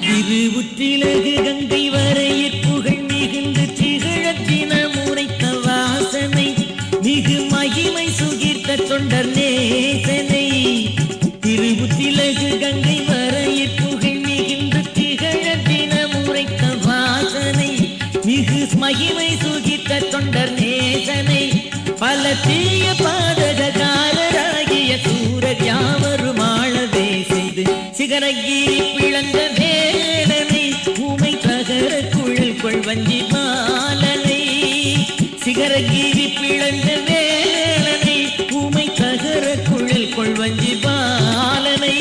திருவுற்றிலகு கங்கை வரையிற் புகழ் மிகுந்து திகழத்தின முறைத்த வாசனை மிகு மகிமை சுகிர்த்த தொண்டர் நேசனை. திருவுற்றிலகு கங்கை வரையிற் புகழ் மிகுந்து திகழத்தின முறைத்த வாசனை மிகு மகிமை சுகிர்த்த தொண்டர் நேசனை. பல தீய பாதகாரராகிய சூரர் யாவரும் ஆளவே செய்து சிகரகிரி பிளந்த வேலனை ஊமை தகர குழல் கொள்வஞ்சி மாலனை. சிகரகிரி பிளந்த வேலனை ஊமை தகர குழல் கொள்வஞ்சி மாலனை.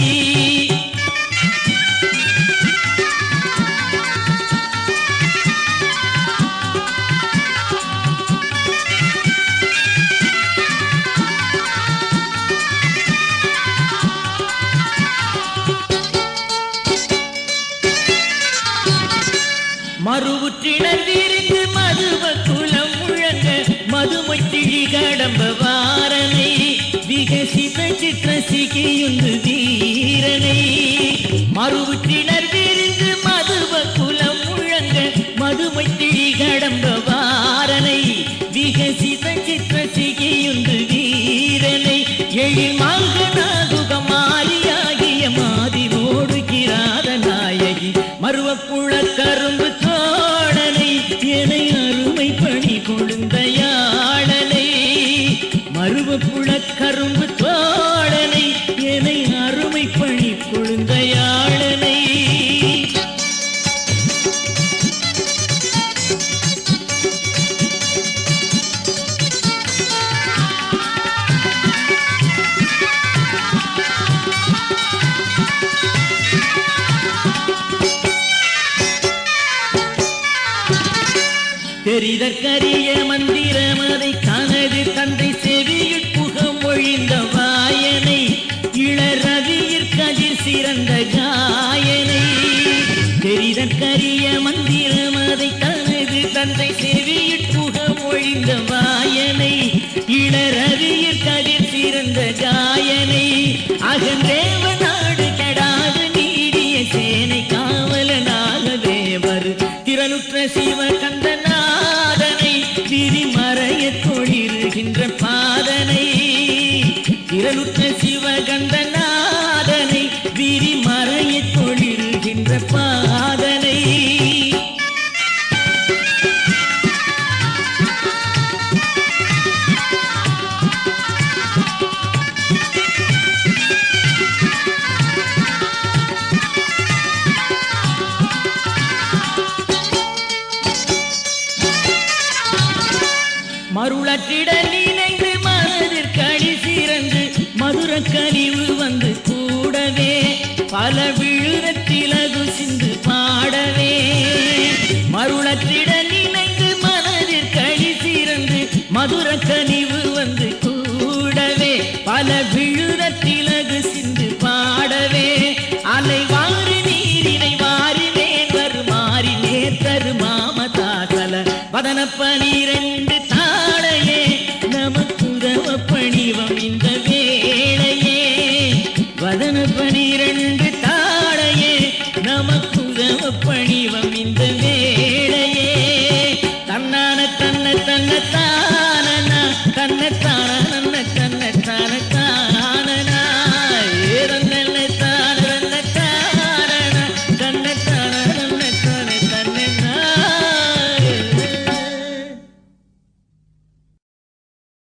மறுவுற்றினர் விரிந்து மதுவ குலம் முழங்க மதுமைத்திழி கடம்ப வாரனை விகசித சித்திர சிகியுந்து வீரனை. மறுவுற்றினர் விரிந்து மதுவ குலம் முழங்க மதுமைத்திழி கடம்ப வாரனை விகசித சித்திர சிகியுந்து வீரனை. எழில் மங்கனாகுக மாலியாகிய மாதி ஓடுகிறாத நாயகி மருவப்புழ கரும்பு தோழனை எனை அருமை பணி கொழுந்தையாளனை. மருவப்புழ கரும்பு தோழனை எனை அருமை பணி கொழுந்தையாளனை. தெரிதற்கரிய மந்திரம் அதை தனது தந்தை செவியுட் புகம் ஒழிந்த வாயனை இளரவியிற் கதிர் சிறந்த காயனை. தெரிதற்கரிய மந்திரம் அதை தனது தந்தை செவியுட் புகம் ஒழிந்த வாயனை இளரவியிற் கதிர் சிறந்த காயனை. அகந்தேவ நாடு கெடாது நீடிய சேனை காவலனாகவே வரு திறனுற்ற சிவ கந்தநாதனை விரிமறைய தொழில்கின்ற பாதனை. திறனுற்ற சிவகந்தநாதனை விரிமறைய தொழில்கின்ற பாதனை. மருளற்றிட நினைந்து மனதிற் கடி சிறந்து மதுர கனிவு வந்து கூடவே பல விழுதத்திலகு சிந்து பாடவே. மருளற்றிட நினைந்து மனதிற் கடி சிறந்து மதுர கனிவு வந்து கூடவே பல விழுதத்திலகு சிந்து பாடவே. அலை வாரி நீரினை வாரி நேர் வருமாறி நேர் தரு மாமதாசல வதனப்ப நீரன்